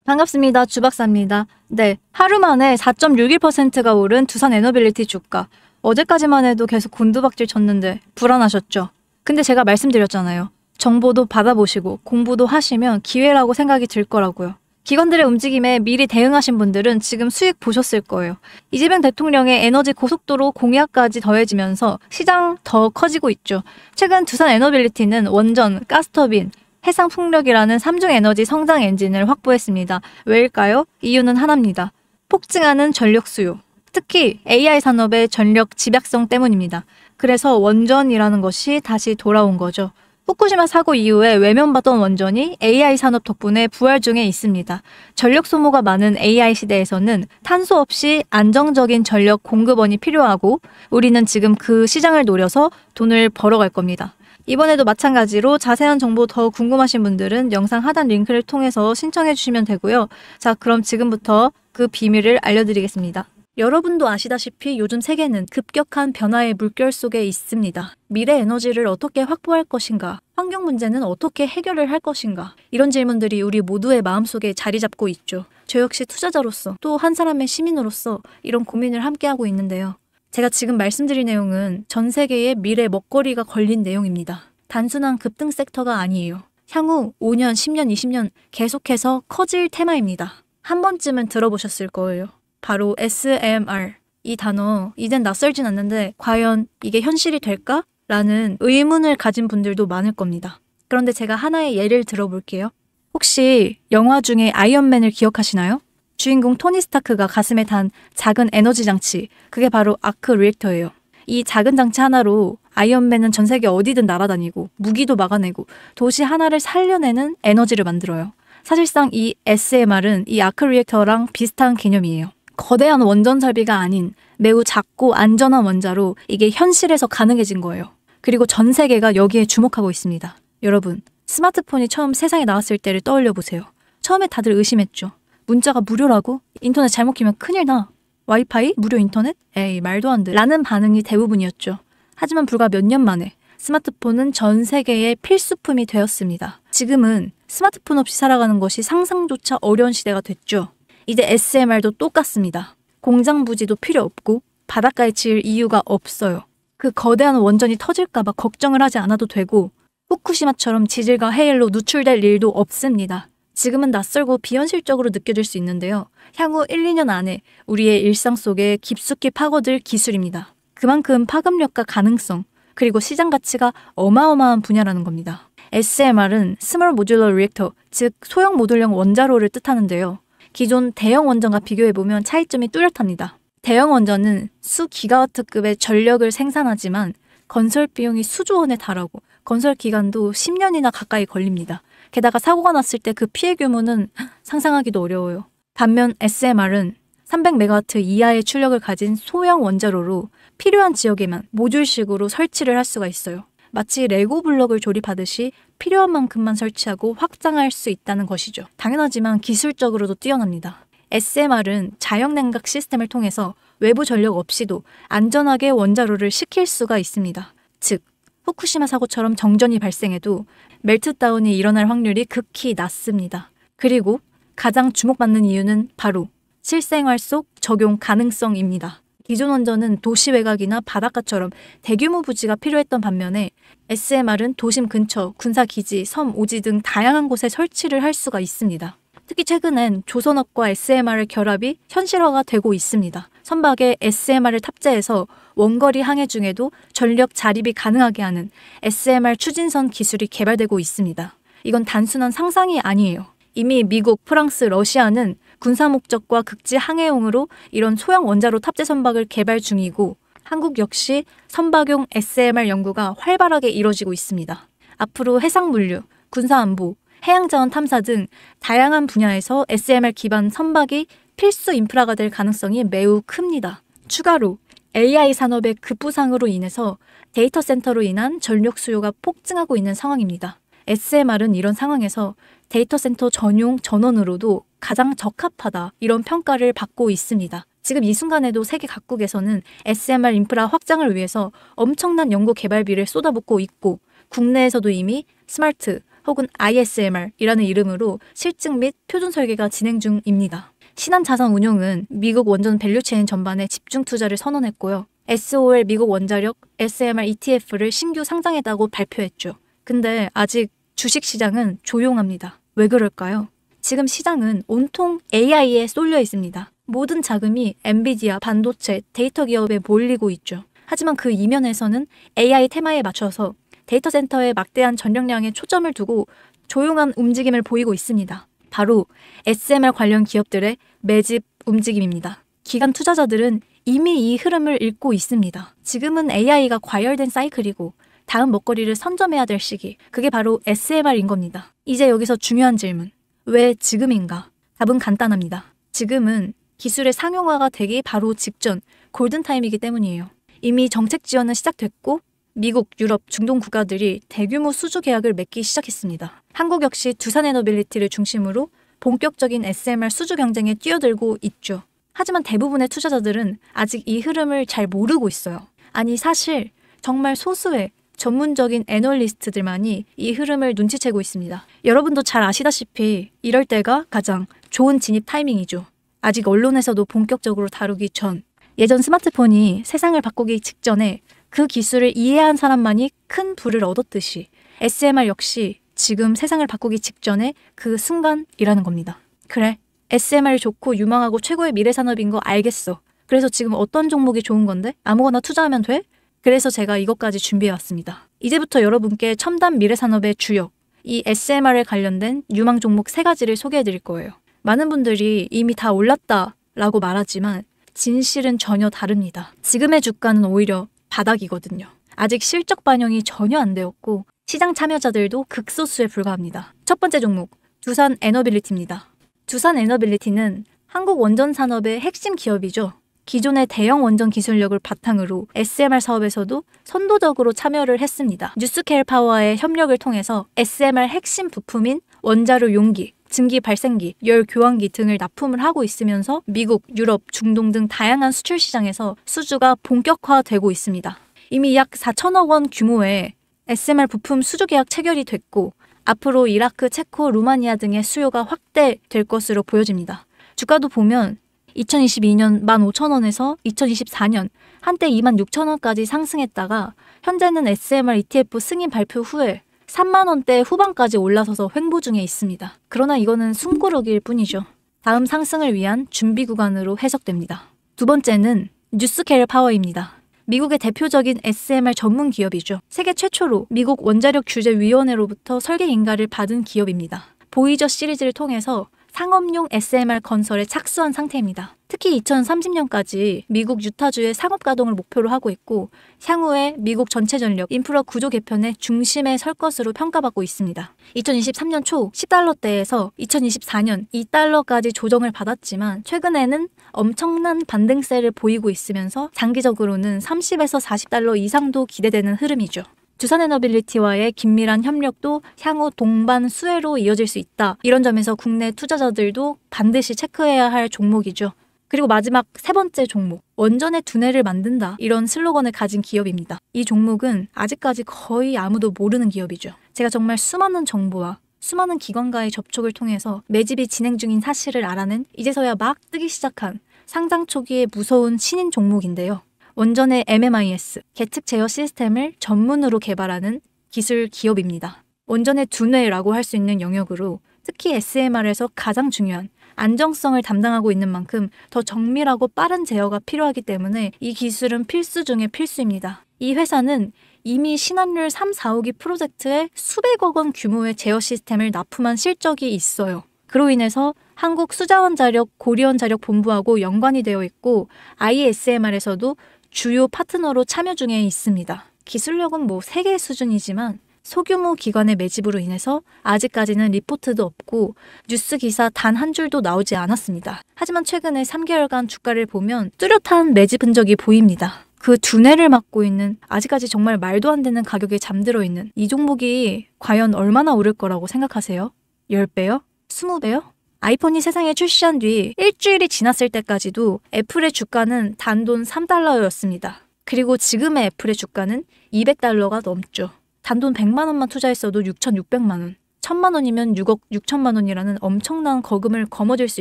반갑습니다. 주박사입니다. 네, 하루 만에 4.61%가 오른 두산 에너빌리티 주가. 어제까지만 해도 계속 곤두박질 쳤는데 불안하셨죠? 근데 제가 말씀드렸잖아요. 정보도 받아보시고 공부도 하시면 기회라고 생각이 들 거라고요. 기관들의 움직임에 미리 대응하신 분들은 지금 수익 보셨을 거예요. 이재명 대통령의 에너지 고속도로 공약까지 더해지면서 시장 더 커지고 있죠. 최근 두산 에너빌리티는 원전, 가스터빈, 해상풍력이라는 3중 에너지 성장 엔진을 확보했습니다. 왜일까요? 이유는 하나입니다. 폭증하는 전력 수요. 특히 AI 산업의 전력 집약성 때문입니다. 그래서 원전이라는 것이 다시 돌아온 거죠. 후쿠시마 사고 이후에 외면받던 원전이 AI 산업 덕분에 부활 중에 있습니다. 전력 소모가 많은 AI 시대에서는 탄소 없이 안정적인 전력 공급원이 필요하고 우리는 지금 그 시장을 노려서 돈을 벌어갈 겁니다. 이번에도 마찬가지로 자세한 정보 더 궁금하신 분들은 영상 하단 링크를 통해서 신청해 주시면 되고요. 자, 그럼 지금부터 그 비밀을 알려드리겠습니다. 여러분도 아시다시피 요즘 세계는 급격한 변화의 물결 속에 있습니다. 미래 에너지를 어떻게 확보할 것인가? 환경 문제는 어떻게 해결을 할 것인가? 이런 질문들이 우리 모두의 마음속에 자리 잡고 있죠. 저 역시 투자자로서 또 한 사람의 시민으로서 이런 고민을 함께하고 있는데요. 제가 지금 말씀드릴 내용은 전 세계의 미래 먹거리가 걸린 내용입니다. 단순한 급등 섹터가 아니에요. 향후 5년, 10년, 20년 계속해서 커질 테마입니다. 한 번쯤은 들어보셨을 거예요. 바로 SMR. 이 단어 이젠 낯설진 않는데 과연 이게 현실이 될까? 라는 의문을 가진 분들도 많을 겁니다. 그런데 제가 하나의 예를 들어볼게요. 혹시 영화 중에 아이언맨을 기억하시나요? 주인공 토니 스타크가 가슴에 단 작은 에너지 장치, 그게 바로 아크 리액터예요. 이 작은 장치 하나로 아이언맨은 전 세계 어디든 날아다니고 무기도 막아내고 도시 하나를 살려내는 에너지를 만들어요. 사실상 이 SMR은 이 아크 리액터랑 비슷한 개념이에요. 거대한 원전 설비가 아닌 매우 작고 안전한 원자로 이게 현실에서 가능해진 거예요. 그리고 전 세계가 여기에 주목하고 있습니다. 여러분, 스마트폰이 처음 세상에 나왔을 때를 떠올려 보세요. 처음에 다들 의심했죠. 문자가 무료라고? 인터넷 잘못 키면 큰일 나. 와이파이? 무료 인터넷? 에이, 말도 안 돼. 라는 반응이 대부분이었죠. 하지만 불과 몇 년 만에 스마트폰은 전 세계의 필수품이 되었습니다. 지금은 스마트폰 없이 살아가는 것이 상상조차 어려운 시대가 됐죠. 이제 SMR도 똑같습니다. 공장 부지도 필요 없고 바닷가에 지을 이유가 없어요. 그 거대한 원전이 터질까봐 걱정을 하지 않아도 되고 후쿠시마처럼 지질과 해일로 누출될 일도 없습니다. 지금은 낯설고 비현실적으로 느껴질 수 있는데요. 향후 1, 2년 안에 우리의 일상 속에 깊숙이 파고들 기술입니다. 그만큼 파급력과 가능성, 그리고 시장 가치가 어마어마한 분야라는 겁니다. SMR은 스몰 모듈러 리액터, 즉 소형 모듈형 원자로를 뜻하는데요. 기존 대형 원전과 비교해보면 차이점이 뚜렷합니다. 대형 원전은 수 기가와트급의 전력을 생산하지만 건설 비용이 수조 원에 달하고 건설 기간도 10년이나 가까이 걸립니다. 게다가 사고가 났을 때 그 피해 규모는 상상하기도 어려워요. 반면 SMR은 300메가와트 이하의 출력을 가진 소형 원자로로 필요한 지역에만 모듈식으로 설치를 할 수가 있어요. 마치 레고 블록을 조립하듯이 필요한 만큼만 설치하고 확장할 수 있다는 것이죠. 당연하지만 기술적으로도 뛰어납니다. SMR은 자연냉각 시스템을 통해서 외부 전력 없이도 안전하게 원자로를 식힐 수가 있습니다. 즉, 후쿠시마 사고처럼 정전이 발생해도 멜트다운이 일어날 확률이 극히 낮습니다. 그리고 가장 주목받는 이유는 바로 실생활 속 적용 가능성입니다. 기존 원전은 도시 외곽이나 바닷가처럼 대규모 부지가 필요했던 반면에 SMR은 도심 근처, 군사기지, 섬, 오지 등 다양한 곳에 설치를 할 수가 있습니다. 특히 최근엔 조선업과 SMR의 결합이 현실화가 되고 있습니다. 선박에 SMR을 탑재해서 원거리 항해 중에도 전력 자립이 가능하게 하는 SMR 추진선 기술이 개발되고 있습니다. 이건 단순한 상상이 아니에요. 이미 미국, 프랑스, 러시아는 군사 목적과 극지 항해용으로 이런 소형 원자로 탑재 선박을 개발 중이고 한국 역시 선박용 SMR 연구가 활발하게 이뤄지고 있습니다. 앞으로 해상물류, 군사안보, 해양자원 탐사 등 다양한 분야에서 SMR 기반 선박이 필수 인프라가 될 가능성이 매우 큽니다. 추가로 AI 산업의 급부상으로 인해서 데이터 센터로 인한 전력 수요가 폭증하고 있는 상황입니다. SMR은 이런 상황에서 데이터 센터 전용 전원으로도 가장 적합하다 이런 평가를 받고 있습니다. 지금 이 순간에도 세계 각국에서는 SMR 인프라 확장을 위해서 엄청난 연구 개발비를 쏟아붓고 있고 국내에서도 이미 스마트, 혹은 ISMR이라는 이름으로 실증 및 표준 설계가 진행 중입니다. 신한자산운용은 미국 원전 밸류체인 전반에 집중 투자를 선언했고요. SOL 미국 원자력 SMR ETF를 신규 상장했다고 발표했죠. 근데 아직 주식시장은 조용합니다. 왜 그럴까요? 지금 시장은 온통 AI에 쏠려 있습니다. 모든 자금이 엔비디아, 반도체, 데이터 기업에 몰리고 있죠. 하지만 그 이면에서는 AI 테마에 맞춰서 데이터 센터에 막대한 전력량에 초점을 두고 조용한 움직임을 보이고 있습니다. 바로 SMR 관련 기업들의 매집 움직임입니다. 기관 투자자들은 이미 이 흐름을 읽고 있습니다. 지금은 AI가 과열된 사이클이고 다음 먹거리를 선점해야 될 시기, 그게 바로 SMR인 겁니다. 이제 여기서 중요한 질문, 왜 지금인가? 답은 간단합니다. 지금은 기술의 상용화가 되기 바로 직전 골든타임이기 때문이에요. 이미 정책 지원은 시작됐고 미국, 유럽, 중동 국가들이 대규모 수주 계약을 맺기 시작했습니다. 한국 역시 두산에너빌리티를 중심으로 본격적인 SMR 수주 경쟁에 뛰어들고 있죠. 하지만 대부분의 투자자들은 아직 이 흐름을 잘 모르고 있어요. 아니 사실 정말 소수의 전문적인 애널리스트들만이 이 흐름을 눈치채고 있습니다. 여러분도 잘 아시다시피 이럴 때가 가장 좋은 진입 타이밍이죠. 아직 언론에서도 본격적으로 다루기 전, 예전 스마트폰이 세상을 바꾸기 직전에 그 기술을 이해한 사람만이 큰 부를 얻었듯이 SMR 역시 지금 세상을 바꾸기 직전에 그 순간이라는 겁니다. 그래, SMR이 좋고 유망하고 최고의 미래 산업인 거 알겠어. 그래서 지금 어떤 종목이 좋은 건데? 아무거나 투자하면 돼? 그래서 제가 이것까지 준비해왔습니다. 이제부터 여러분께 첨단 미래 산업의 주역, 이 SMR에 관련된 유망 종목 3가지를 소개해드릴 거예요. 많은 분들이 이미 다 올랐다라고 말하지만 진실은 전혀 다릅니다. 지금의 주가는 오히려 바닥이거든요. 아직 실적 반영이 전혀 안 되었고 시장 참여자들도 극소수에 불과합니다. 첫 번째 종목, 두산에너빌리티입니다. 두산에너빌리티는 한국 원전 산업의 핵심 기업이죠. 기존의 대형 원전 기술력을 바탕으로 SMR 사업에서도 선도적으로 참여를 했습니다. 뉴스케일 파워와의 협력을 통해서 SMR 핵심 부품인 원자로 용기, 증기 발생기, 열 교환기 등을 납품을 하고 있으면서 미국, 유럽, 중동 등 다양한 수출 시장에서 수주가 본격화되고 있습니다. 이미 약 4천억 원 규모의 SMR 부품 수주 계약 체결이 됐고 앞으로 이라크, 체코, 루마니아 등의 수요가 확대될 것으로 보여집니다. 주가도 보면 2022년 15,000원에서 2024년 한때 26,000원까지 상승했다가 현재는 SMR ETF 승인 발표 후에 3만원대 후반까지 올라서서 횡보 중에 있습니다. 그러나 이거는 숨고르기일 뿐이죠. 다음 상승을 위한 준비 구간으로 해석됩니다. 두 번째는 뉴스케일 파워입니다. 미국의 대표적인 SMR 전문 기업이죠. 세계 최초로 미국 원자력 규제위원회로부터 설계 인가를 받은 기업입니다. 보이저 시리즈를 통해서 상업용 SMR 건설에 착수한 상태입니다. 특히 2030년까지 미국 유타주의 상업 가동을 목표로 하고 있고 향후에 미국 전체 전력 인프라 구조 개편의 중심에 설 것으로 평가받고 있습니다. 2023년 초 10달러대에서 2024년 2달러까지 조정을 받았지만 최근에는 엄청난 반등세를 보이고 있으면서 장기적으로는 30에서 40달러 이상도 기대되는 흐름이죠. 두산에너빌리티와의 긴밀한 협력도 향후 동반 수혜로 이어질 수 있다. 이런 점에서 국내 투자자들도 반드시 체크해야 할 종목이죠. 그리고 마지막 세 번째 종목, 원전의 두뇌를 만든다. 이런 슬로건을 가진 기업입니다. 이 종목은 아직까지 거의 아무도 모르는 기업이죠. 제가 정말 수많은 정보와 수많은 기관과의 접촉을 통해서 매집이 진행 중인 사실을 알아낸 이제서야 막 뜨기 시작한 상장 초기의 무서운 신인 종목인데요. 원전의 MMIS, 계측 제어 시스템을 전문으로 개발하는 기술 기업입니다. 원전의 두뇌라고 할 수 있는 영역으로 특히 SMR에서 가장 중요한 안정성을 담당하고 있는 만큼 더 정밀하고 빠른 제어가 필요하기 때문에 이 기술은 필수 중의 필수입니다. 이 회사는 이미 신한율 3, 4호기 프로젝트에 수백억 원 규모의 제어 시스템을 납품한 실적이 있어요. 그로 인해서 한국수자원자력 고리원자력본부하고 연관이 되어 있고 ISMR에서도 주요 파트너로 참여 중에 있습니다. 기술력은 세계 수준이지만 소규모 기관의 매집으로 인해서 아직까지는 리포트도 없고 뉴스 기사 단 한 줄도 나오지 않았습니다. 하지만 최근에 3개월간 주가를 보면 뚜렷한 매집 흔적이 보입니다. 그 두뇌를 맡고 있는 아직까지 정말 말도 안 되는 가격에 잠들어 있는 이 종목이 과연 얼마나 오를 거라고 생각하세요? 10배요? 20배요? 아이폰이 세상에 출시한 뒤 일주일이 지났을 때까지도 애플의 주가는 단돈 3달러였습니다. 그리고 지금의 애플의 주가는 200달러가 넘죠. 단돈 100만 원만 투자했어도 6,600만 원. 1,000만 원이면 6억 6천만 원이라는 엄청난 거금을 거머쥘 수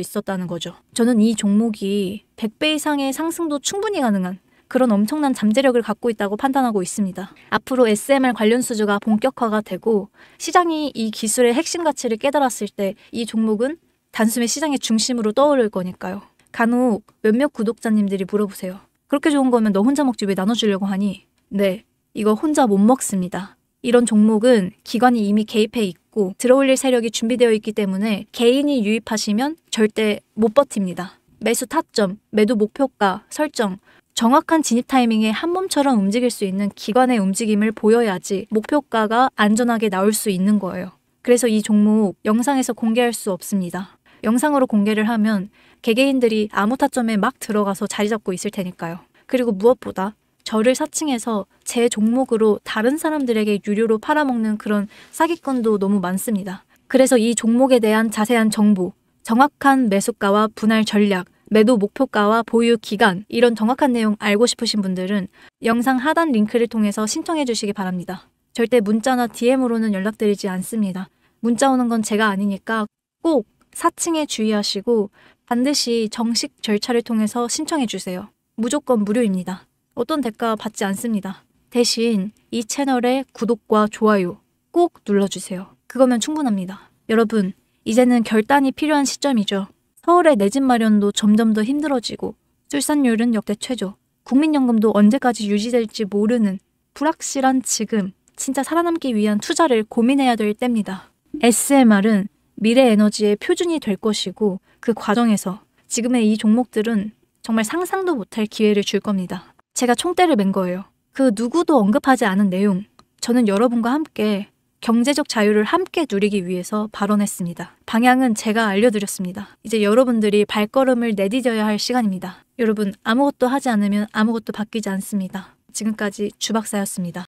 있었다는 거죠. 저는 이 종목이 100배 이상의 상승도 충분히 가능한 그런 엄청난 잠재력을 갖고 있다고 판단하고 있습니다. 앞으로 SMR 관련 수주가 본격화가 되고 시장이 이 기술의 핵심 가치를 깨달았을 때 이 종목은 단숨에 시장의 중심으로 떠오를 거니까요. 간혹 몇몇 구독자님들이 물어보세요. 그렇게 좋은 거면 너 혼자 먹지 왜 나눠주려고 하니? 네, 이거 혼자 못 먹습니다. 이런 종목은 기관이 이미 개입해 있고 들어올릴 세력이 준비되어 있기 때문에 개인이 유입하시면 절대 못 버팁니다. 매수 타점, 매도 목표가 설정, 정확한 진입 타이밍에 한 몸처럼 움직일 수 있는 기관의 움직임을 보여야지 목표가가 안전하게 나올 수 있는 거예요. 그래서 이 종목 영상에서 공개할 수 없습니다. 영상으로 공개를 하면 개개인들이 아무 타점에 막 들어가서 자리 잡고 있을 테니까요. 그리고 무엇보다 저를 사칭해서 제 종목으로 다른 사람들에게 유료로 팔아먹는 그런 사기꾼도 너무 많습니다. 그래서 이 종목에 대한 자세한 정보, 정확한 매수가와 분할 전략, 매도 목표가와 보유 기간 이런 정확한 내용 알고 싶으신 분들은 영상 하단 링크를 통해서 신청해 주시기 바랍니다. 절대 문자나 DM으로는 연락드리지 않습니다. 문자 오는 건 제가 아니니까 꼭 사칭에 주의하시고 반드시 정식 절차를 통해서 신청해 주세요. 무조건 무료입니다. 어떤 대가 받지 않습니다. 대신 이 채널의 구독과 좋아요 꼭 눌러주세요. 그거면 충분합니다. 여러분, 이제는 결단이 필요한 시점이죠. 서울의 내 집 마련도 점점 더 힘들어지고 출산율은 역대 최저, 국민연금도 언제까지 유지될지 모르는 불확실한 지금 진짜 살아남기 위한 투자를 고민해야 될 때입니다. SMR은 미래 에너지의 표준이 될 것이고 그 과정에서 지금의 이 종목들은 정말 상상도 못할 기회를 줄 겁니다. 제가 총대를 맨 거예요. 그 누구도 언급하지 않은 내용, 저는 여러분과 함께 경제적 자유를 함께 누리기 위해서 발언했습니다. 방향은 제가 알려드렸습니다. 이제 여러분들이 발걸음을 내디뎌야 할 시간입니다. 여러분, 아무것도 하지 않으면 아무것도 바뀌지 않습니다. 지금까지 주박사였습니다.